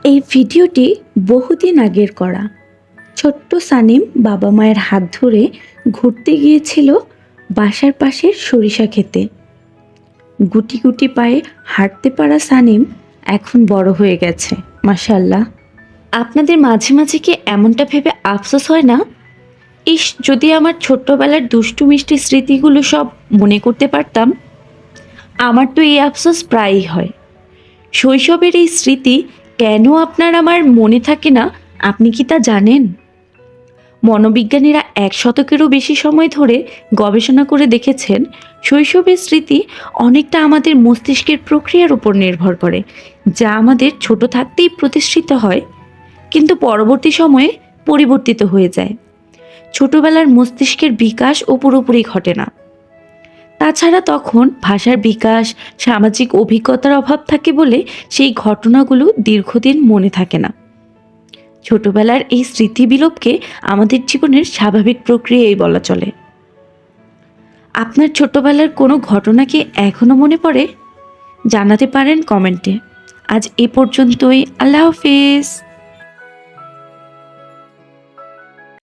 এই ভিডিওটি বহুদিন আগের করা। ছোট্ট সানিম বাবা মায়ের হাত ধরে ঘুরতে গিয়েছিল বাসার পাশের সরিষা ক্ষেতে। গুটি গুটি পায়ে হাঁটতে পারা সানিম এখন বড় হয়ে গেছে, মাশাআল্লাহ। আপনাদের মাঝে মাঝে কি এমনটা ভেবে আফসোস হয় না, ইস যদি আমার ছোট্টবেলার দুষ্টু মিষ্টি স্মৃতিগুলো সব মনে করতে পারতাম। আমার তো এই আফসোস প্রায়ই হয়। শৈশবের এই স্মৃতি কেন আপনার আমার মনে থাকে না, আপনি কি তা জানেন? মনোবিজ্ঞানীরা ১ শতকেরও বেশি সময় ধরে গবেষণা করে দেখেছেন, শৈশবের স্মৃতি অনেকটা আমাদের মস্তিষ্কের প্রক্রিয়ার উপর নির্ভর করে, যা আমাদের ছোট থাকতেই প্রতিষ্ঠিত হয় কিন্তু পরবর্তী সময়ে পরিবর্তিত হয়ে যায়। ছোটবেলার মস্তিষ্কের বিকাশ ও পুরোপুরি ঘটে না। তাছাড়া তখন ভাষার বিকাশ, সামাজিক অভিজ্ঞতার অভাব থাকে বলে সেই ঘটনাগুলো দীর্ঘদিন মনে থাকে না। ছোটবেলার এই স্মৃতি বিলোপকে আমাদের জীবনের স্বাভাবিক প্রক্রিয়াই বলা চলে। আপনার ছোটবেলার কোনো ঘটনা কি এখনো মনে পড়ে? জানাতে পারেন কমেন্টে। আজ এ পর্যন্তই। আল্লাহ হাফেজ।